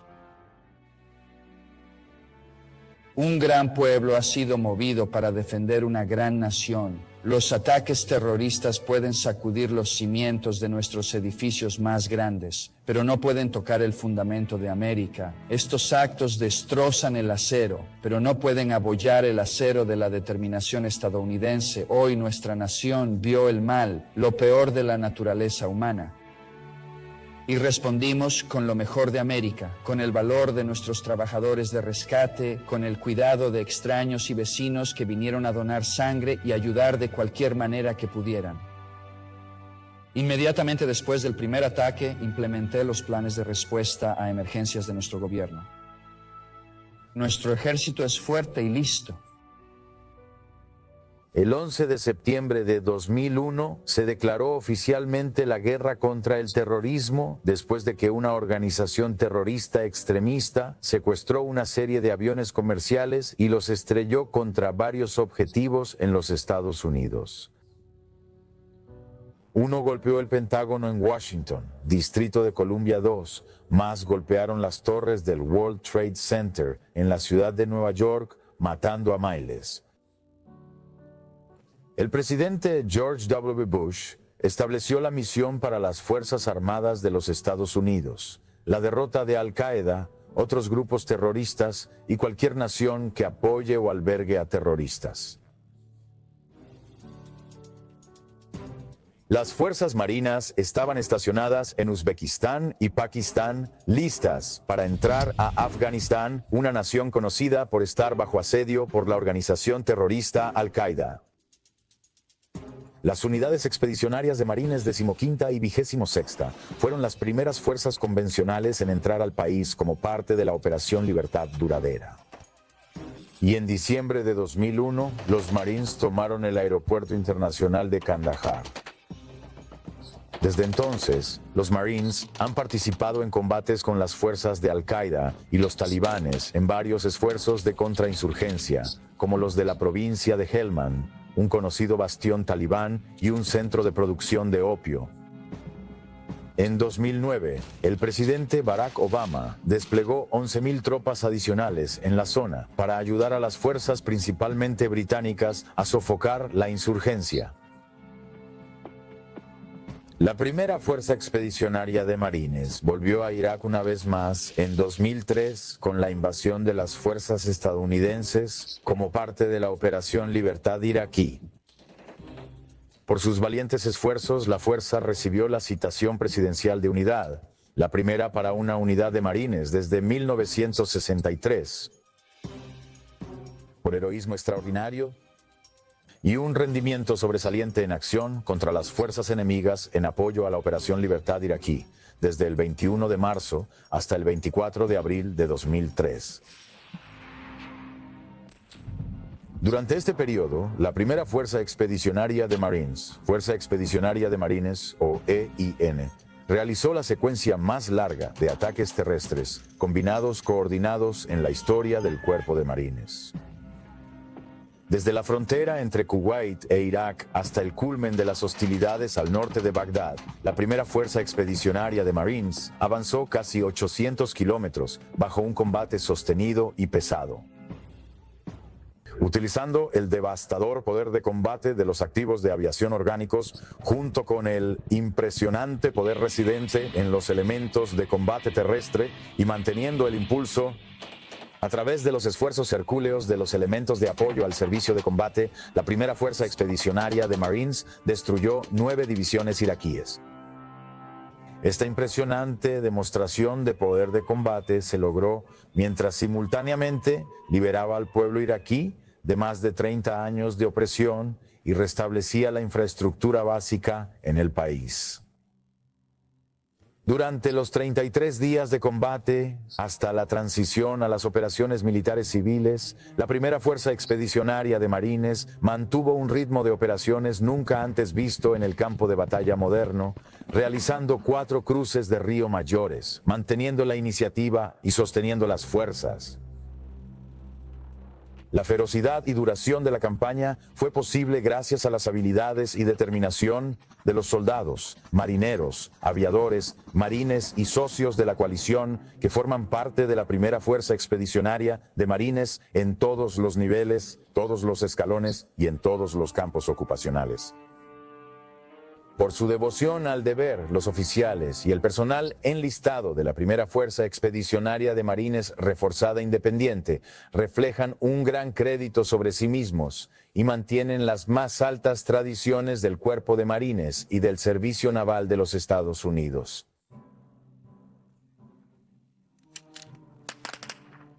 Un gran pueblo ha sido movido para defender una gran nación. Los ataques terroristas pueden sacudir los cimientos de nuestros edificios más grandes, pero no pueden tocar el fundamento de América. Estos actos destrozan el acero, pero no pueden abollar el acero de la determinación estadounidense. Hoy nuestra nación vio el mal, lo peor de la naturaleza humana. Y respondimos con lo mejor de América, con el valor de nuestros trabajadores de rescate, con el cuidado de extraños y vecinos que vinieron a donar sangre y ayudar de cualquier manera que pudieran. Inmediatamente después del primer ataque, implementé los planes de respuesta a emergencias de nuestro gobierno. Nuestro ejército es fuerte y listo. El 11 de septiembre de 2001 se declaró oficialmente la guerra contra el terrorismo después de que una organización terrorista extremista secuestró una serie de aviones comerciales y los estrelló contra varios objetivos en los Estados Unidos. Uno golpeó el Pentágono en Washington, Distrito de Columbia 2, más golpearon las torres del World Trade Center en la ciudad de Nueva York, matando a miles. El presidente George W. Bush estableció la misión para las Fuerzas Armadas de los Estados Unidos, la derrota de Al-Qaeda, otros grupos terroristas y cualquier nación que apoye o albergue a terroristas. Las fuerzas marinas estaban estacionadas en Uzbekistán y Pakistán, listas para entrar a Afganistán, una nación conocida por estar bajo asedio por la organización terrorista Al-Qaeda. Las unidades expedicionarias de Marines 15ª y 26ª fueron las primeras fuerzas convencionales en entrar al país como parte de la Operación Libertad Duradera. y en diciembre de 2001 los Marines tomaron el aeropuerto internacional de Kandahar. Desde entonces, los Marines han participado en combates con las fuerzas de Al-Qaeda y los talibanes en varios esfuerzos de contrainsurgencia, como los de la provincia de Helmand, un conocido bastión talibán y un centro de producción de opio. En 2009, el presidente Barack Obama desplegó 11.000 tropas adicionales en la zona para ayudar a las fuerzas principalmente británicas a sofocar la insurgencia. La primera fuerza expedicionaria de marines volvió a Irak una vez más en 2003 con la invasión de las fuerzas estadounidenses como parte de la Operación Libertad Iraquí. Por sus valientes esfuerzos, la fuerza recibió la citación presidencial de unidad, la primera para una unidad de marines desde 1963. Por heroísmo extraordinario y un rendimiento sobresaliente en acción contra las fuerzas enemigas en apoyo a la Operación Libertad Iraquí, desde el 21 de marzo hasta el 24 de abril de 2003. Durante este periodo, la primera Fuerza Expedicionaria de Marines, Fuerza Expedicionaria de Marines o EIN, realizó la secuencia más larga de ataques terrestres combinados coordinados en la historia del Cuerpo de Marines. Desde la frontera entre Kuwait e Irak hasta el culmen de las hostilidades al norte de Bagdad, la primera Fuerza Expedicionaria de Marines avanzó casi 800 kilómetros bajo un combate sostenido y pesado. Utilizando el devastador poder de combate de los activos de aviación orgánicos, junto con el impresionante poder residente en los elementos de combate terrestre y manteniendo el impulso a través de los esfuerzos hercúleos de los elementos de apoyo al servicio de combate, la primera Fuerza Expedicionaria de Marines destruyó 9 divisiones iraquíes. Esta impresionante demostración de poder de combate se logró mientras simultáneamente liberaba al pueblo iraquí de más de 30 años de opresión y restablecía la infraestructura básica en el país. Durante los 33 días de combate, hasta la transición a las operaciones militares civiles, la primera Fuerza Expedicionaria de Marines mantuvo un ritmo de operaciones nunca antes visto en el campo de batalla moderno, realizando 4 cruces de río mayores, manteniendo la iniciativa y sosteniendo las fuerzas. La ferocidad y duración de la campaña fue posible gracias a las habilidades y determinación de los soldados, marineros, aviadores, marines y socios de la coalición que forman parte de la primera Fuerza Expedicionaria de Marines en todos los niveles, todos los escalones y en todos los campos ocupacionales. Por su devoción al deber, los oficiales y el personal enlistado de la primera Fuerza Expedicionaria de Marines reforzada independiente reflejan un gran crédito sobre sí mismos y mantienen las más altas tradiciones del Cuerpo de Marines y del Servicio Naval de los Estados Unidos.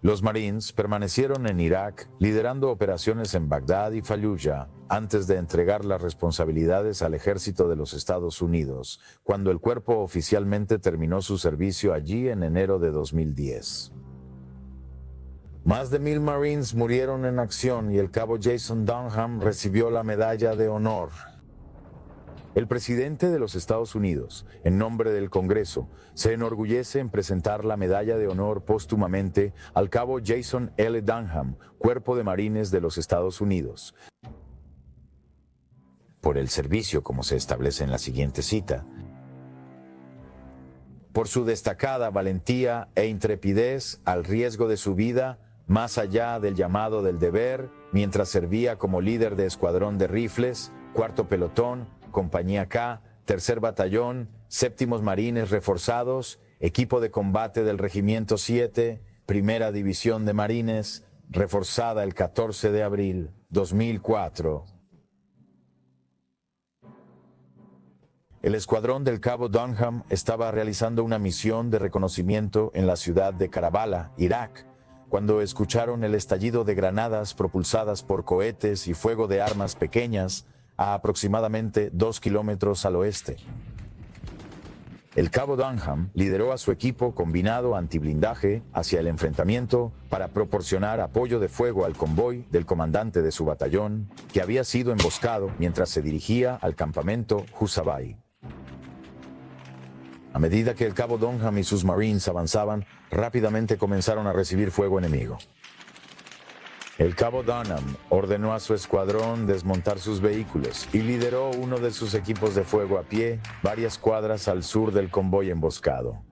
Los Marines permanecieron en Irak liderando operaciones en Bagdad y Fallujah antes de entregar las responsabilidades al ejército de los Estados Unidos, cuando el cuerpo oficialmente terminó su servicio allí en enero de 2010. Más de 1000 Marines murieron en acción y el cabo Jason Dunham recibió la Medalla de Honor. El presidente de los Estados Unidos, en nombre del Congreso, se enorgullece en presentar la Medalla de Honor póstumamente al cabo Jason L. Dunham, Cuerpo de Marines de los Estados Unidos, por el servicio, como se establece en la siguiente cita, por su destacada valentía e intrepidez al riesgo de su vida, más allá del llamado del deber, mientras servía como líder de escuadrón de rifles, 4º pelotón, Compañía K, 3er Batallón, 7º Marines Reforzados, Equipo de Combate del Regimiento 7, Primera División de Marines, reforzada el 14 de abril 2004. El escuadrón del cabo Dunham estaba realizando una misión de reconocimiento en la ciudad de Karbala, Irak, cuando escucharon el estallido de granadas propulsadas por cohetes y fuego de armas pequeñas a aproximadamente 2 kilómetros al oeste. el cabo Dunham lideró a su equipo combinado antiblindaje hacia el enfrentamiento para proporcionar apoyo de fuego al convoy del comandante de su batallón, que había sido emboscado mientras se dirigía al campamento Husabay. A medida que el cabo Dunham y sus Marines avanzaban, rápidamente comenzaron a recibir fuego enemigo. El cabo Dunham ordenó a su escuadrón desmontar sus vehículos y lideró uno de sus equipos de fuego a pie varias cuadras al sur del convoy emboscado.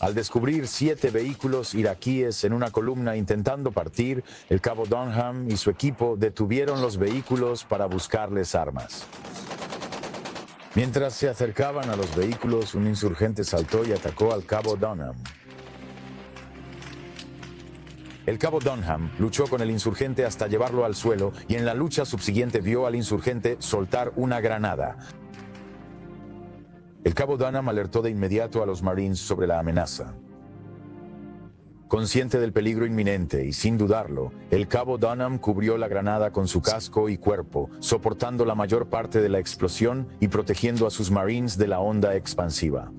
Al descubrir 7 vehículos iraquíes en una columna intentando partir, el cabo Dunham y su equipo detuvieron los vehículos para buscarles armas. Mientras se acercaban a los vehículos, un insurgente saltó y atacó al cabo Dunham. El cabo Dunham luchó con el insurgente hasta llevarlo al suelo y en la lucha subsiguiente vio al insurgente soltar una granada. El cabo Dunham alertó de inmediato a los Marines sobre la amenaza. Consciente del peligro inminente y sin dudarlo, el cabo Dunham cubrió la granada con su casco y cuerpo, soportando la mayor parte de la explosión y protegiendo a sus Marines de la onda expansiva.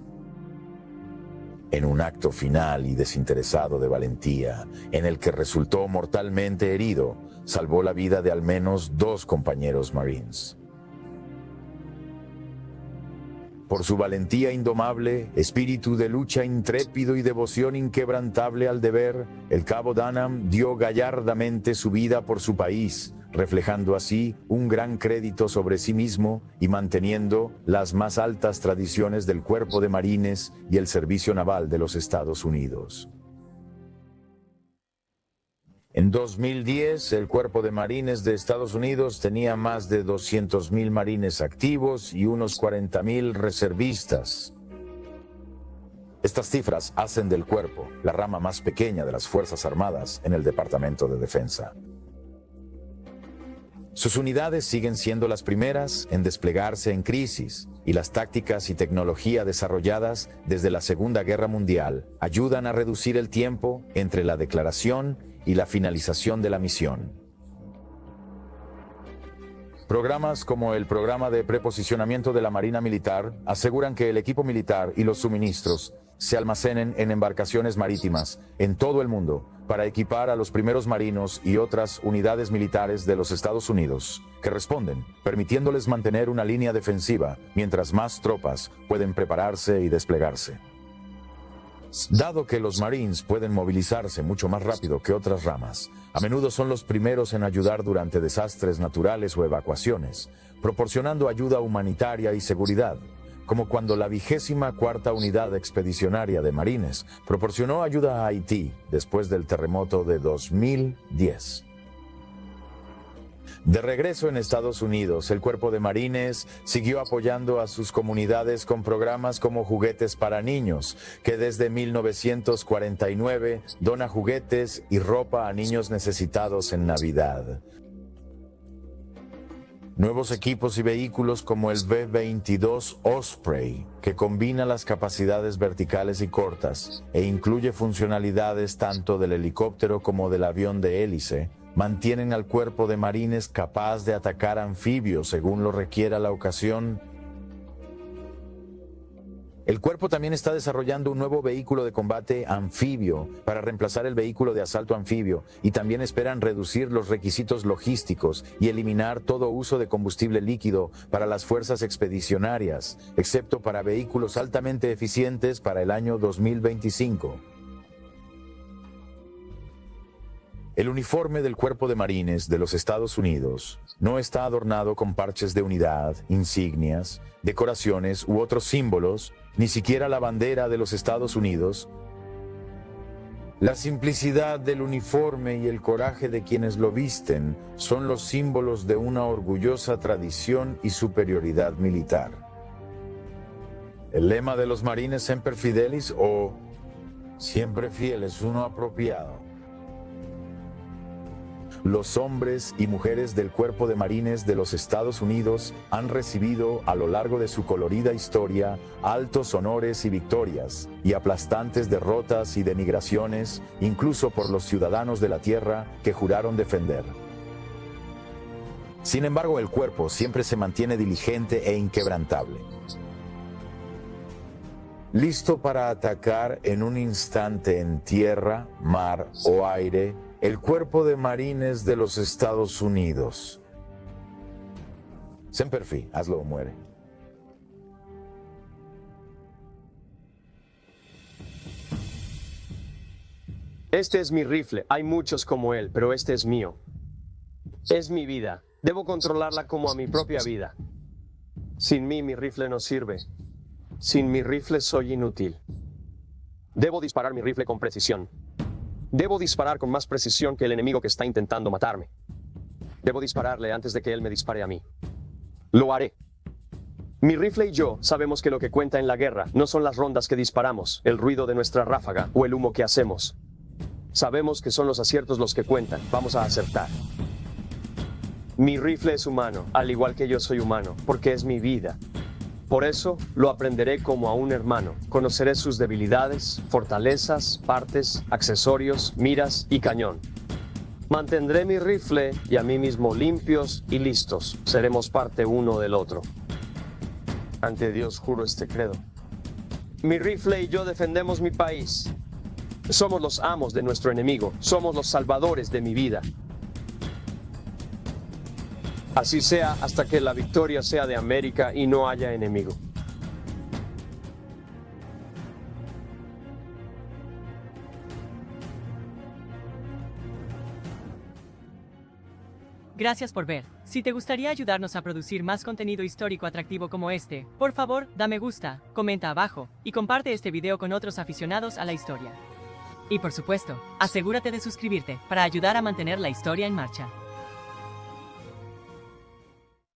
En un acto final y desinteresado de valentía, en el que resultó mortalmente herido, salvó la vida de al menos 2 compañeros Marines. Por su valentía indomable, espíritu de lucha intrépido y devoción inquebrantable al deber, el cabo Dunham dio gallardamente su vida por su país, reflejando así un gran crédito sobre sí mismo y manteniendo las más altas tradiciones del Cuerpo de Marines y el Servicio Naval de los Estados Unidos. En 2010, el Cuerpo de Marines de Estados Unidos tenía más de 200,000 marines activos y unos 40,000 reservistas. Estas cifras hacen del cuerpo la rama más pequeña de las Fuerzas Armadas en el Departamento de Defensa. Sus unidades siguen siendo las primeras en desplegarse en crisis, y las tácticas y tecnología desarrolladas desde la Segunda Guerra Mundial ayudan a reducir el tiempo entre la declaración y la finalización de la misión. Programas como el programa de preposicionamiento de la Marina Militar aseguran que el equipo militar y los suministros se almacenen en embarcaciones marítimas en todo el mundo para equipar a los primeros marinos y otras unidades militares de los Estados Unidos que responden, permitiéndoles mantener una línea defensiva mientras más tropas pueden prepararse y desplegarse. Dado que los Marines pueden movilizarse mucho más rápido que otras ramas, a menudo son los primeros en ayudar durante desastres naturales o evacuaciones, proporcionando ayuda humanitaria y seguridad, como cuando la 24ª Unidad Expedicionaria de Marines proporcionó ayuda a Haití después del terremoto de 2010. De regreso en Estados Unidos, el Cuerpo de Marines siguió apoyando a sus comunidades con programas como Juguetes para Niños, que desde 1949 dona juguetes y ropa a niños necesitados en Navidad. Nuevos equipos y vehículos como el B-22 Osprey, que combina las capacidades verticales y cortas e incluye funcionalidades tanto del helicóptero como del avión de hélice, mantienen al Cuerpo de Marines capaz de atacar anfibios según lo requiera la ocasión. El cuerpo también está desarrollando un nuevo vehículo de combate anfibio para reemplazar el vehículo de asalto anfibio, y también esperan reducir los requisitos logísticos y eliminar todo uso de combustible líquido para las fuerzas expedicionarias, excepto para vehículos altamente eficientes para el año 2025. El uniforme del Cuerpo de Marines de los Estados Unidos no está adornado con parches de unidad, insignias, decoraciones u otros símbolos, ni siquiera la bandera de los Estados Unidos. La simplicidad del uniforme y el coraje de quienes lo visten son los símbolos de una orgullosa tradición y superioridad militar. El lema de los Marines Semper Fidelis, o siempre fieles, uno apropiado. Los hombres y mujeres del Cuerpo de Marines de los Estados Unidos han recibido a lo largo de su colorida historia altos honores y victorias, y aplastantes derrotas y denigraciones, incluso por los ciudadanos de la tierra que juraron defender. Sin embargo, el cuerpo siempre se mantiene diligente e inquebrantable. listo para atacar en un instante en tierra, mar o aire el Cuerpo de Marines de los Estados Unidos. Semper Fi, hazlo o muere. Este es mi rifle, hay muchos como él, pero este es mío. Es mi vida, debo controlarla como a mi propia vida. Sin mí mi rifle no sirve. Sin mi rifle soy inútil. Debo disparar mi rifle con precisión. Debo disparar con más precisión que el enemigo que está intentando matarme. Debo dispararle antes de que él me dispare a mí. Lo haré. Mi rifle y yo sabemos que lo que cuenta en la guerra no son las rondas que disparamos, el ruido de nuestra ráfaga o el humo que hacemos. Sabemos que son los aciertos los que cuentan. Vamos a acertar. Mi rifle es humano, al igual que yo soy humano, porque es mi vida. Por eso lo aprenderé como a un hermano. Conoceré sus debilidades, fortalezas, partes, accesorios, miras y cañón. Mantendré mi rifle y a mí mismo limpios y listos. Seremos parte uno del otro. Ante Dios juro este credo. Mi rifle y yo defendemos mi país. Somos los amos de nuestro enemigo. Somos los salvadores de mi vida. Así sea hasta que la victoria sea de América y no haya enemigo. Gracias por ver. Si te gustaría ayudarnos a producir más contenido histórico atractivo como este, por favor, da me gusta, comenta abajo y comparte este video con otros aficionados a la historia. Y por supuesto, asegúrate de suscribirte para ayudar a mantener la historia en marcha.